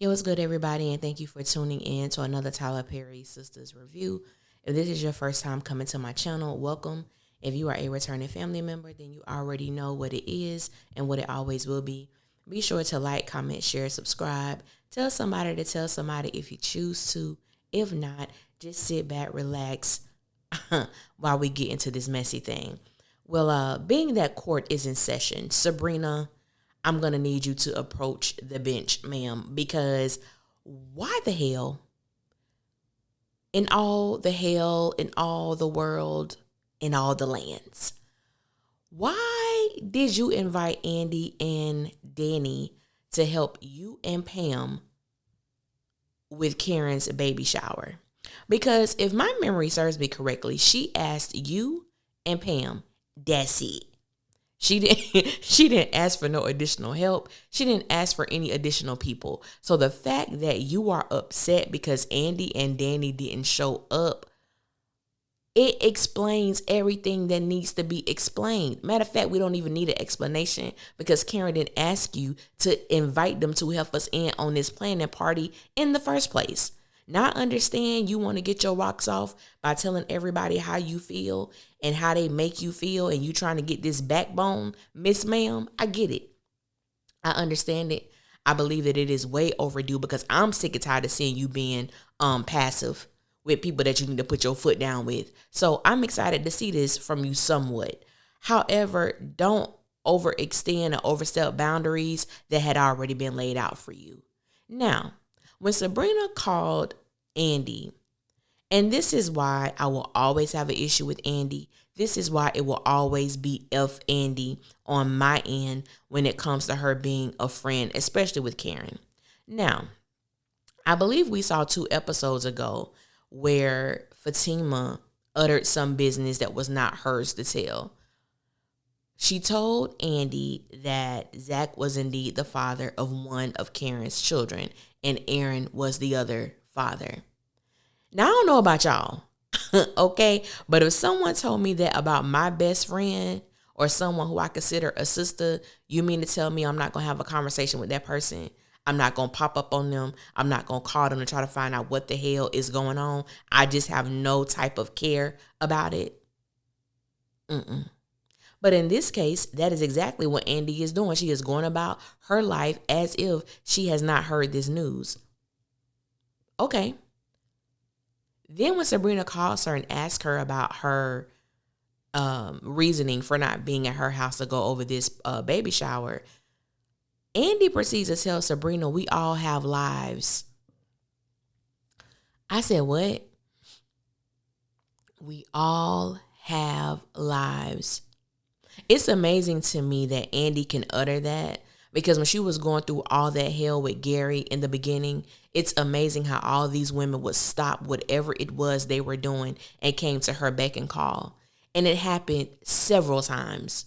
It was good, everybody, and thank you for tuning in to another Tyler Perry Sisters review. If this is your first time coming to my channel, welcome. If you are a returning family member, then you already know what it is and what it always will be. Be sure to like, comment, share, subscribe. Tell somebody to tell somebody if you choose to. If not, just sit back, relax while we get into this messy thing. Well, being that court is in session, Sabrina, I'm going to need you to approach the bench, ma'am, because why the hell, in all the hell, in all the world, in all the lands, why did you invite Andy and Danny to help you and Pam with Karen's baby shower? Because if my memory serves me correctly, she asked you and Pam, that's it. She didn't ask for no additional help. She didn't ask for any additional people. So the fact that you are upset because Andy and Danny didn't show up, it explains everything that needs to be explained. Matter of fact, we don't even need an explanation because Karen didn't ask you to invite them to help us in on this planning party in the first place. Now I understand you want to get your rocks off by telling everybody how you feel and how they make you feel, and you trying to get this backbone, Miss Ma'am. I get it. I understand it. I believe that it is way overdue because I'm sick and tired of seeing you being passive with people that you need to put your foot down with. So I'm excited to see this from you somewhat. However, don't overextend or overstep boundaries that had already been laid out for you. Now, when Sabrina called Andy, and this is why I will always have an issue with Andy. This is why it will always be F Andy on my end when it comes to her being a friend, especially with Karen. Now, I believe we saw 2 episodes ago where Fatima uttered some business that was not hers to tell. She told Andy that Zach was indeed the father of one of Karen's children and Aaron was the other father. Now, I don't know about y'all, okay? But if someone told me that about my best friend or someone who I consider a sister, you mean to tell me I'm not going to have a conversation with that person? I'm not going to pop up on them. I'm not going to call them to try to find out what the hell is going on. I just have no type of care about it. But in this case, that is exactly what Andy is doing. She is going about her life as if she has not heard this news. Okay. Then when Sabrina calls her and asks her about her reasoning for not being at her house to go over this baby shower, Andy proceeds to tell Sabrina, we all have lives. I said, what? We all have lives. It's amazing to me that Andy can utter that, because when she was going through all that hell with Gary in the beginning, it's amazing how all these women would stop whatever it was they were doing and came to her beck and call. And it happened several times.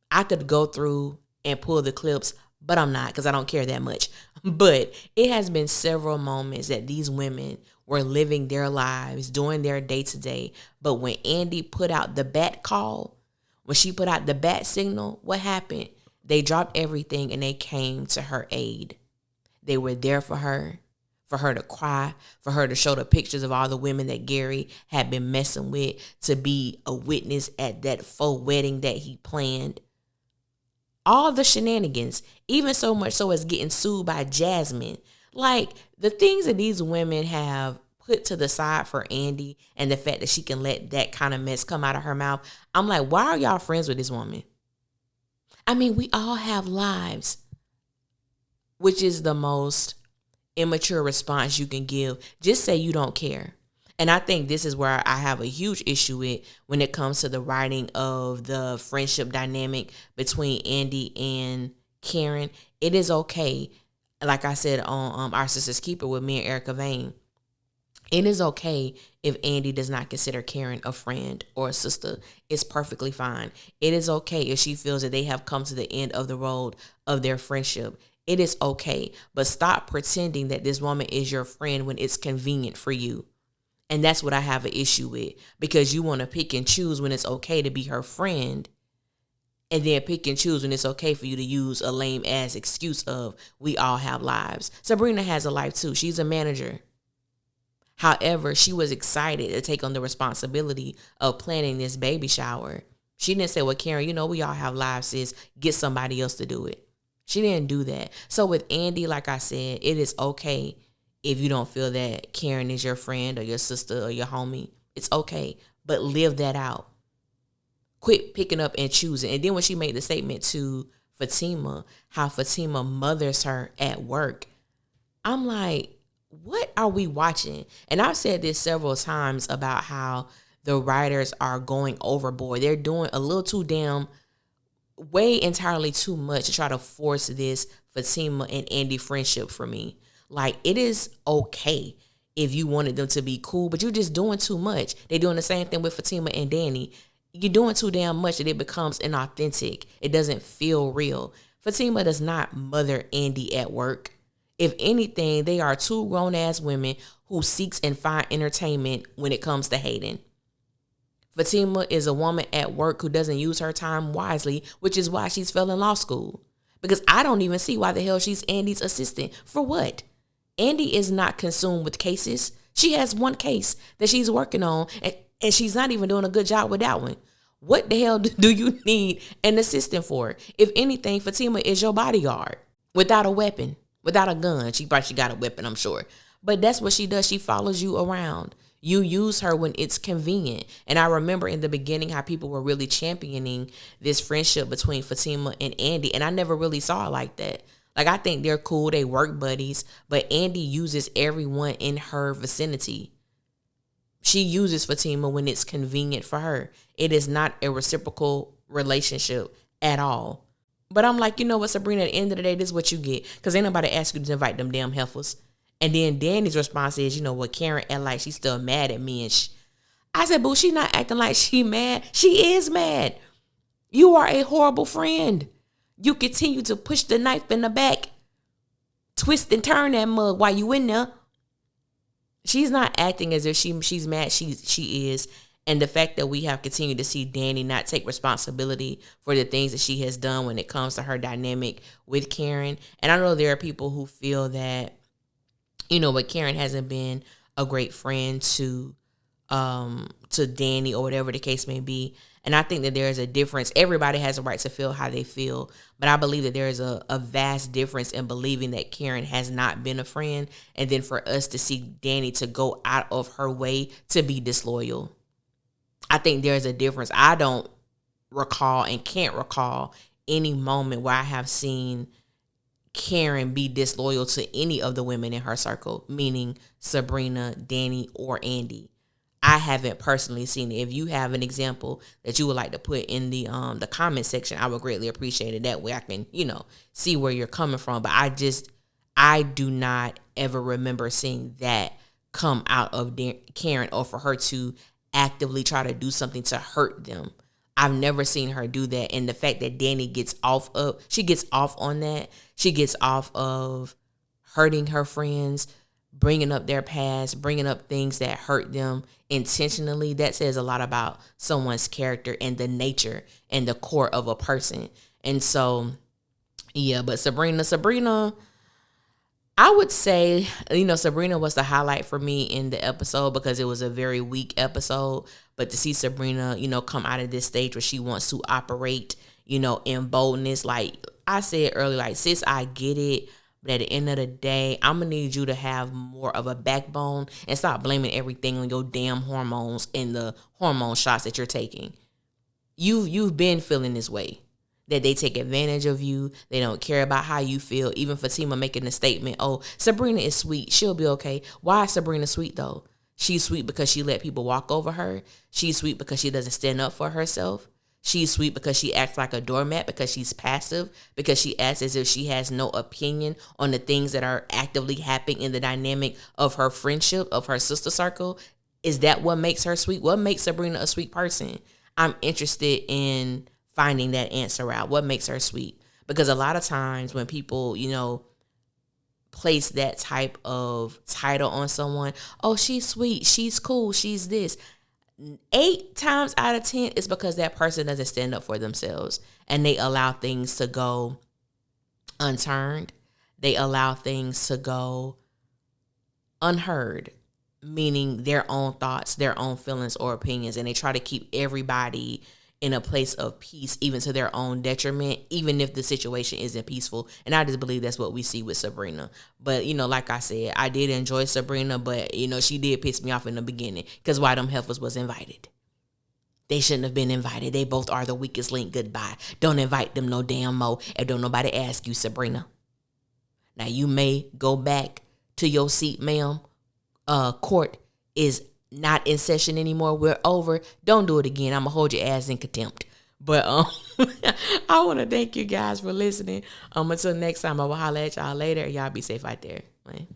I could go through and pull the clips, but I'm not because I don't care that much. But it has been several moments that these women were living their lives, doing their day-to-day. But when Andy put out the bat call, when she put out the bat signal, what happened? They dropped everything and they came to her aid. They were there for her to cry, for her to show the pictures of all the women that Gary had been messing with, to be a witness at that faux wedding that he planned. All the shenanigans, even so much so as getting sued by Jasmine. Like, the things that these women have put to the side for Andy and the fact that she can let that kind of mess come out of her mouth. I'm like, why are y'all friends with this woman? I mean, we all have lives, which is the most immature response you can give. Just say you don't care. And I think this is where I have a huge issue with when it comes to the writing of the friendship dynamic between Andy and Karen. It is okay, like I said on Our Sister's Keeper with me and Erica Vane, it is okay if Andy does not consider Karen a friend or a sister. It's perfectly fine. It is okay if she feels that they have come to the end of the road of their friendship. It is okay. But stop pretending that this woman is your friend when it's convenient for you. And that's what I have an issue with, because you want to pick and choose when it's okay to be her friend and then pick and choose when it's okay for you to use a lame ass excuse of we all have lives. Sabrina has a life too. She's a manager. However, she was excited to take on the responsibility of planning this baby shower. She didn't say, well, Karen, we all have lives, sis. Get somebody else to do it. She didn't do that. So with Andy, like I said, it is okay if you don't feel that Karen is your friend or your sister or your homie. It's okay. But live that out. Quit picking up and choosing. And then when she made the statement to Fatima, how Fatima mothers her at work, I'm like, what are we watching? And I've said this several times about how the writers are going overboard. They're doing a little too damn, way entirely too much to try to force this Fatima and Andy friendship for me. Like, it is okay if you wanted them to be cool, but you're just doing too much. They're doing the same thing with Fatima and Danny. You're doing too damn much that it becomes inauthentic. It doesn't feel real. Fatima does not mother Andy at work. If anything, they are two grown-ass women who seeks and find entertainment when it comes to hating. Fatima is a woman at work who doesn't use her time wisely, which is why she's failing law school. Because I don't even see why the hell she's Andy's assistant. For what? Andy is not consumed with cases. She has one case that she's working on, and she's not even doing a good job with that one. What the hell do you need an assistant for? If anything, Fatima is your bodyguard without a weapon. Without a gun. She got a weapon, I'm sure. But that's what she does. She follows you around. You use her when it's convenient. And I remember in the beginning how people were really championing this friendship between Fatima and Andy. And I never really saw it like that. Like, I think they're cool. They work buddies. But Andy uses everyone in her vicinity. She uses Fatima when it's convenient for her. It is not a reciprocal relationship at all. But I'm like, you know what, Sabrina, at the end of the day, this is what you get. Because ain't nobody ask you to invite them damn heifers. And then Danny's response is, Karen act like she's still mad at me. And I said, boo, she not acting like she mad. She is mad. You are a horrible friend. You continue to push the knife in the back. Twist and turn that mug while you in there. She's not acting as if she's mad. She is. And the fact that we have continued to see Danny not take responsibility for the things that she has done when it comes to her dynamic with Karen. And I know there are people who feel that, but Karen hasn't been a great friend to Danny or whatever the case may be. And I think that there is a difference. Everybody has a right to feel how they feel. But I believe that there is a vast difference in believing that Karen has not been a friend. And then for us to see Danny to go out of her way to be disloyal. I think there's a difference. I don't recall and can't recall any moment where I have seen Karen be disloyal to any of the women in her circle, meaning Sabrina, Danny, or Andy. I haven't personally seen it. If you have an example that you would like to put in the comment section, I would greatly appreciate it. That way I can, see where you're coming from. But I do not ever remember seeing that come out of Karen or for her to actively try to do something to hurt them. I've never seen her do that. And the fact that Danny gets off on that. She gets off of hurting her friends, bringing up their past, bringing up things that hurt them intentionally. That says a lot about someone's character and the nature and the core of a person. And so, yeah, but Sabrina, I would say, Sabrina was the highlight for me in the episode because it was a very weak episode. But to see Sabrina, come out of this stage where she wants to operate, in boldness, like I said earlier, like, sis, I get it. But at the end of the day, I'm going to need you to have more of a backbone and stop blaming everything on your damn hormones and the hormone shots that you're taking. You've been feeling this way. That they take advantage of you. They don't care about how you feel. Even Fatima making the statement, oh, Sabrina is sweet. She'll be okay. Why is Sabrina sweet, though? She's sweet because she let people walk over her. She's sweet because she doesn't stand up for herself. She's sweet because she acts like a doormat, because she's passive, because she acts as if she has no opinion on the things that are actively happening in the dynamic of her friendship, of her sister circle. Is that what makes her sweet? What makes Sabrina a sweet person? I'm interested in finding that answer out. What makes her sweet? Because a lot of times when people, place that type of title on someone, oh, she's sweet, she's cool, she's this. 8 times out of 10 is because that person doesn't stand up for themselves. and they allow things to go unturned. They allow things to go unheard, meaning their own thoughts, their own feelings or opinions, and they try to keep everybody in a place of peace, even to their own detriment, even if the situation isn't peaceful. And I just believe that's what we see with Sabrina. But, like I said, I did enjoy Sabrina, but, she did piss me off in the beginning, because why them heifers was invited. They shouldn't have been invited. They both are the weakest link. Goodbye. Don't invite them no damn mo, and don't nobody ask you, Sabrina. Now, you may go back to your seat, ma'am. Court is not in session anymore. We're over. Don't do it again. I'm going to hold your ass in contempt. But I want to thank you guys for listening. Until next time, I will holler at y'all later. Y'all be safe out there. Bye.